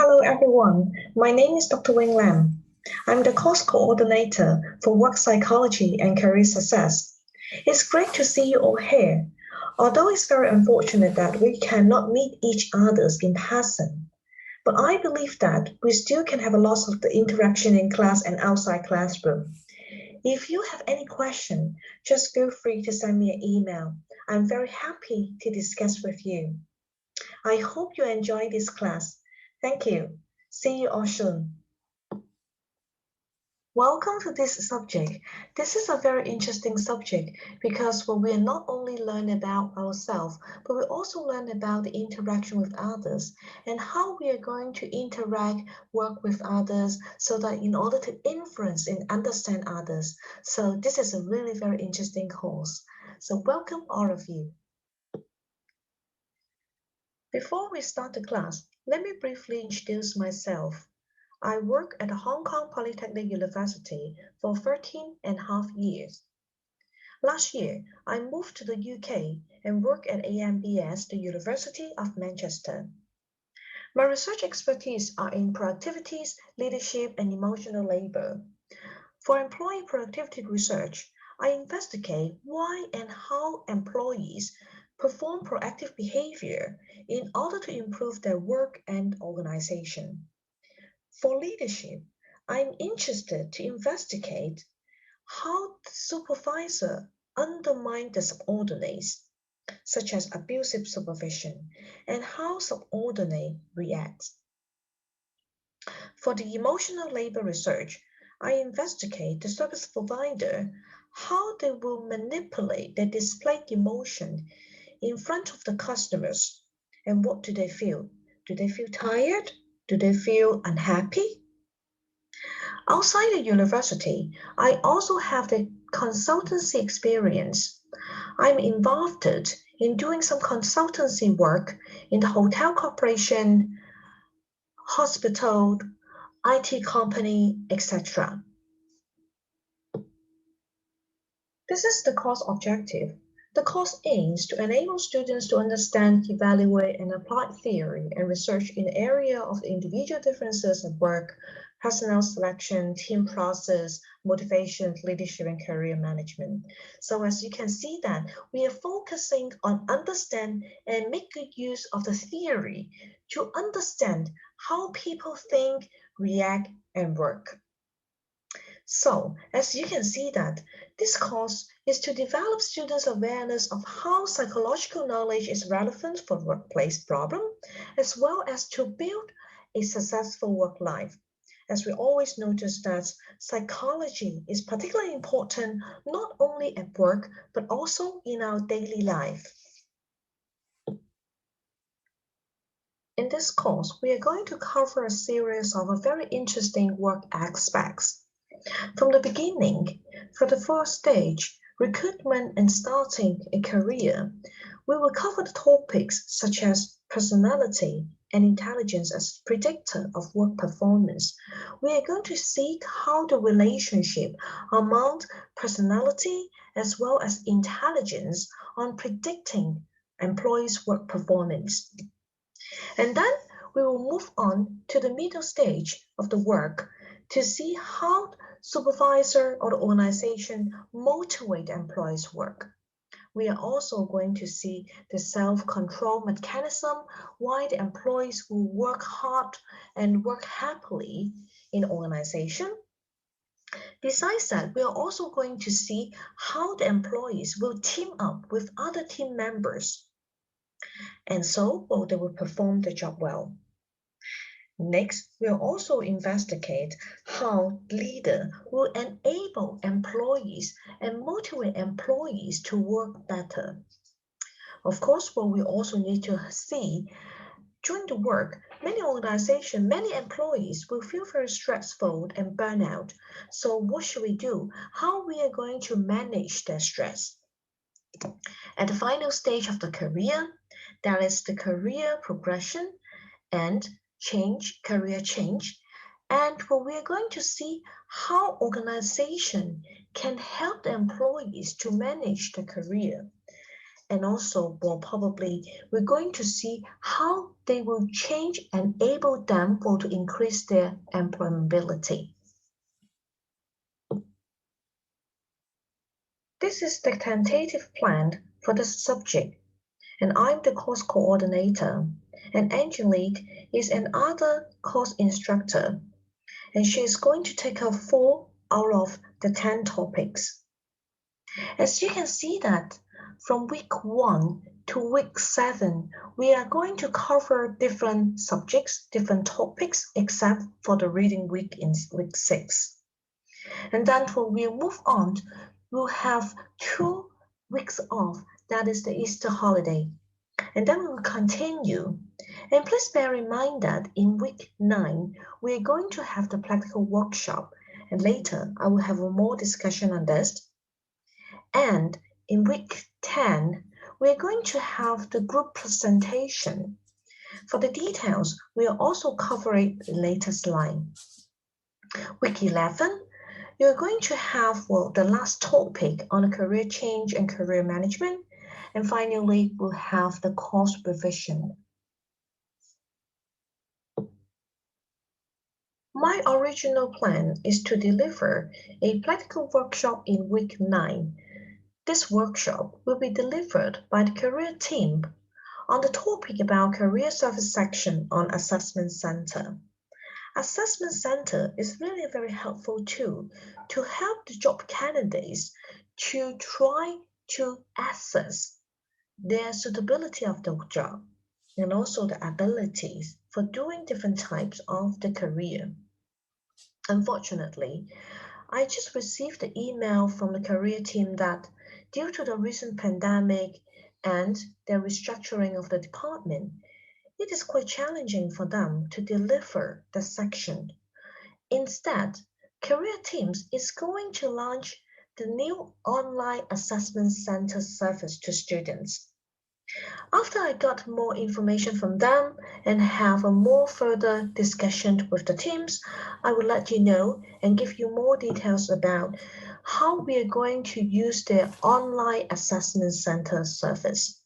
Hello everyone, my name is Dr. Wing Lam. I'm the course coordinator for Work Psychology and Career Success. It's great to see you all here, although it's very unfortunate that we cannot meet each other in person. But I believe that we still can have a lot of the interaction in class and outside classroom. If you have any question, just feel free to send me an email. I'm very happy to discuss with you. I hope you enjoy this class. Thank you. See you all soon. Welcome to this subject. This is a very interesting subject because we not only learn about ourselves, but we also learn about the interaction with others and how we are going to interact, work with others so that in order to influence and understand others. So this is a really very interesting course. So welcome all of you. Before we start the class, let me briefly introduce myself. I work at the Hong Kong Polytechnic University for 13.5 years. Last year, I moved to the UK and worked at AMBS, the University of Manchester. My research expertise are in productivities, leadership, and emotional labor. For employee productivity research, I investigate why and how employees perform proactive behavior in order to improve their work and organization. For leadership, I'm interested to investigate how the supervisor undermines the subordinates, such as abusive supervision, and how subordinate reacts. For the emotional labor research, I investigate the service provider, how they will manipulate their displayed emotion in front of the customers, and what do they feel? Do they feel tired? Do they feel unhappy? Outside the university, I also have the consultancy experience. I'm involved in doing some consultancy work in the hotel corporation, hospital, IT company, etc. This is the course objective. The course aims to enable students to understand, evaluate, and apply theory and research in the area of individual differences at work, personnel selection, team process, motivation, leadership, and career management. So as you can see that we are focusing on understand and make good use of the theory to understand how people think, react, and work. So, as you can see that this course is to develop students' awareness of how psychological knowledge is relevant for workplace problem, as well as to build a successful work life. As we always notice that psychology is particularly important not only at work, but also in our daily life. In this course, we are going to cover a series of very interesting work aspects. From the beginning, for the first stage, recruitment and starting a career, we will cover the topics such as personality and intelligence as predictor of work performance. We are going to see how the relationship among personality as well as intelligence on predicting employees' work performance. And then we will move on to the middle stage of the work to see how supervisor or the organization motivate employees' work. We are also going to see the self-control mechanism, why the employees will work hard and work happily in organization. Besides that, we are also going to see how the employees will team up with other team members. And so, they will perform the job well. Next, we'll also investigate how leader will enable employees and motivate employees to work better. Of course, we also need to see during the work, many organizations, many employees will feel very stressful and burn out. So what should we do? How we are going to manage their stress? At the final stage of the career, there is the career progression and career change. And we are going to see how organization can help the employees to manage the career. and also more probably we're going to see how they will change and enable them to increase their employability. This is the tentative plan for the subject, and I'm the course coordinator, and Angelique is another course instructor, and she is going to take up 4 out of the 10 topics. As you can see that from week 1 to week 7, we are going to cover different subjects, different topics, except for the reading week in week 6. And then when we move on, we'll have 2 weeks off, that is the Easter holiday. And then we will continue. And please bear in mind that in week 9, we are going to have the practical workshop. And later, I will have more discussion on this. And in week 10, we're going to have the group presentation. For the details, we'll also cover it in the later slide. Week 11, you're going to have the last topic on career change and career management. And finally, we'll have the course revision. My original plan is to deliver a practical workshop in week 9. This workshop will be delivered by the career team on the topic about career service section on Assessment Center. Assessment Center is really a very helpful tool to help the job candidates to try to assess their suitability of the job and also the abilities for doing different types of the career. Unfortunately, I just received the email from the career team that due to the recent pandemic and their restructuring of the department, it is quite challenging for them to deliver the section. Instead, career teams is going to launch the new online assessment center service to students. After I got more information from them and have a more further discussion with the teams, I will let you know and give you more details about how we are going to use their online assessment center service.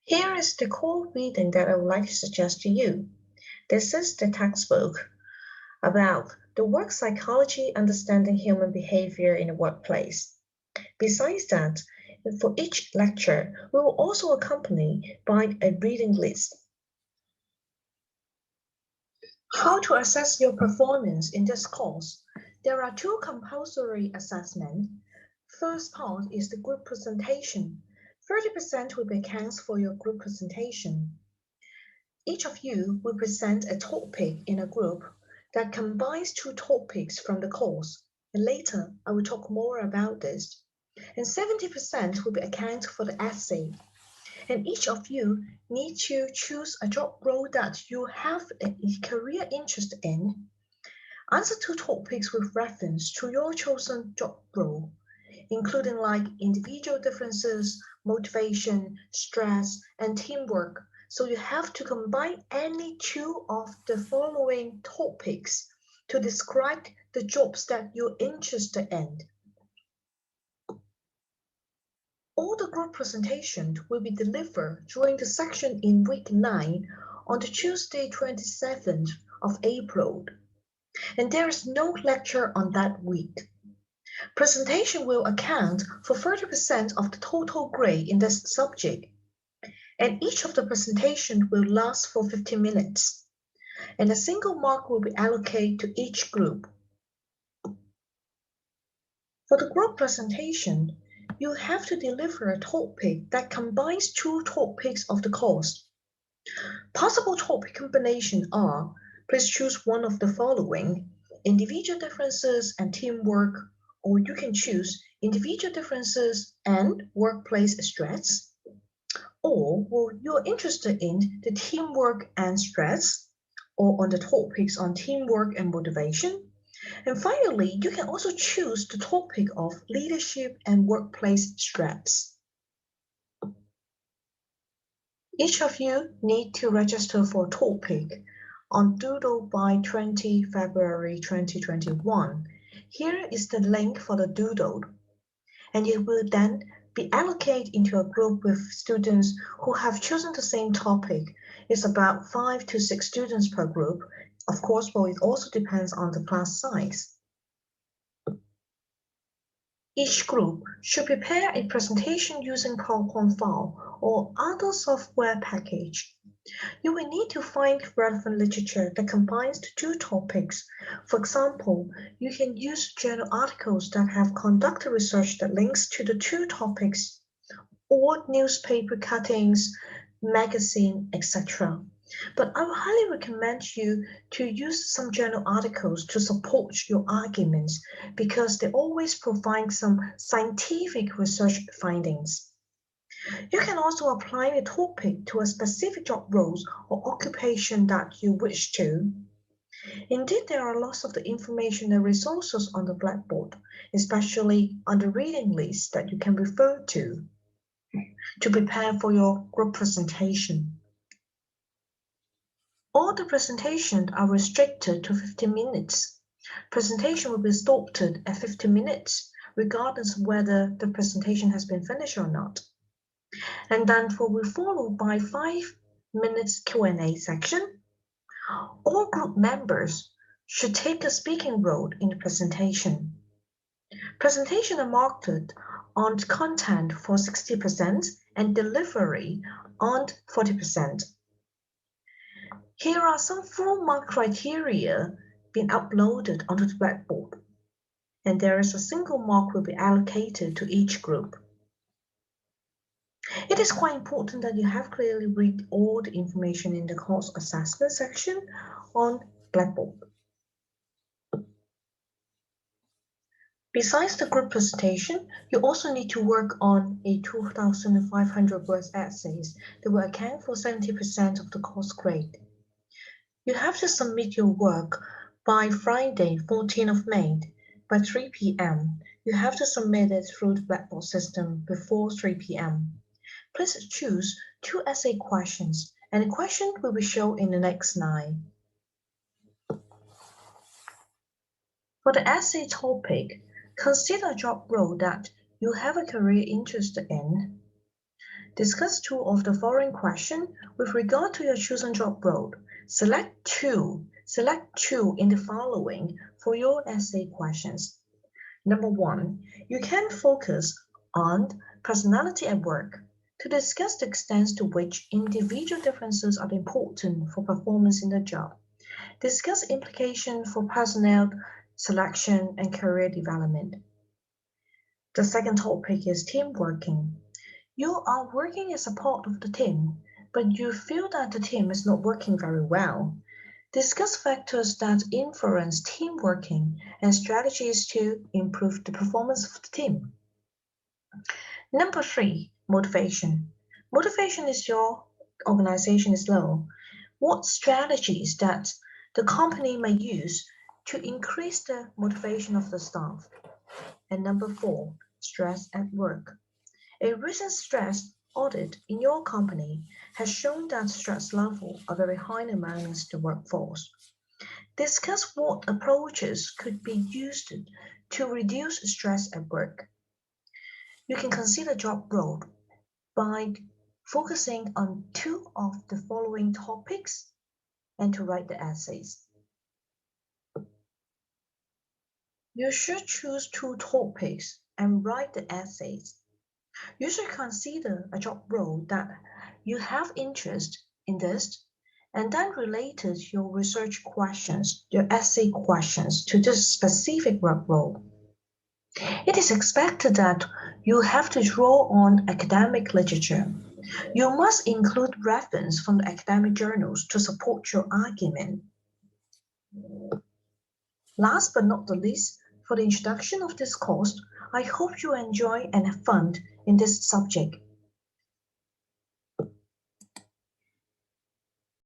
Here is the core reading that I would like to suggest to you. This is the textbook about the work psychology, understanding human behavior in the workplace. Besides that, for each lecture, we will also accompany by a reading list. How to assess your performance in this course? There are 2 compulsory assessments. First part is the group presentation. 30% will be accounts for your group presentation. Each of you will present a topic in a group that combines 2 topics from the course, and later I will talk more about this. And 70% will be account for the essay. And each of you need to choose a job role that you have a career interest in. Answer 2 topics with reference to your chosen job role, including like individual differences, motivation, stress, and teamwork. So you have to combine any 2 of the following topics to describe the jobs that you're interested in. All the group presentations will be delivered during the section in week 9 on the Tuesday 27th of April. And there is no lecture on that week. Presentation will account for 30% of the total grade in this subject, and each of the presentations will last for 15 minutes, and a single mark will be allocated to each group. For the group presentation, you have to deliver a topic that combines 2 topics of the course. Possible topic combinations are, please choose one of the following: individual differences and teamwork, or you can choose individual differences and workplace stress, or you're interested in the teamwork and stress, or on the topics on teamwork and motivation. And finally, you can also choose the topic of leadership and workplace stress. Each of you need to register for a topic on Doodle by 20 February 2021. Here is the link for the Doodle, and you will then be allocated into a group with students who have chosen the same topic. It's about 5 to 6 students per group. Of course, well, it also depends on the class size. Each group should prepare a presentation using PowerPoint file or other software package. You will need to find relevant literature that combines the two topics. For example, you can use journal articles that have conducted research that links to the two topics, or newspaper cuttings, magazine, etc. But I would highly recommend you to use some journal articles to support your arguments because they always provide some scientific research findings. You can also apply the topic to a specific job roles or occupation that you wish to. Indeed, there are lots of the information and resources on the Blackboard, especially on the reading list that you can refer to prepare for your group presentation. All the presentations are restricted to 15 minutes. Presentation will be stopped at 15 minutes, regardless of whether the presentation has been finished or not. And then will be followed by 5 minutes Q&A section. All group members should take a speaking role in the presentation. Presentation are marked on content for 60% and delivery on 40%. Here are some 4-mark criteria being uploaded onto the Blackboard, and there is a single mark will be allocated to each group. It is quite important that you have clearly read all the information in the course assessment section on Blackboard. Besides the group presentation, you also need to work on a 2,500 words essays that will account for 70% of the course grade. You have to submit your work by Friday, 14th of May, by 3 p.m. You have to submit it through the Blackboard system before 3 p.m. Please choose 2 essay questions, and the question will be shown in the next line. For the essay topic, consider a job role that you have a career interest in. Discuss 2 of the following questions with regard to your chosen job role. Select two in the following for your essay questions. Number 1, you can focus on personality at work to discuss the extent to which individual differences are important for performance in the job. Discuss implications for personnel selection and career development. The second topic is team working. You are working as a part of the team, but you feel that the team is not working very well. Discuss factors that influence team working and strategies to improve the performance of the team. Number 3, motivation. Motivation is your organization is low. What strategies that the company may use to increase the motivation of the staff? And number 4, stress at work. A recent stress audit in your company has shown that stress levels are very high amongst the workforce. Discuss what approaches could be used to reduce stress at work. You can consider job role by focusing on 2 of the following topics and to write the essays. You should choose 2 topics and write the essays. You should consider a job role that you have interest in this, and then related your research questions, your essay questions to this specific work role. It is expected that you have to draw on academic literature. You must include reference from the academic journals to support your argument. Last but not the least, for the introduction of this course, I hope you enjoy and have fun in this subject.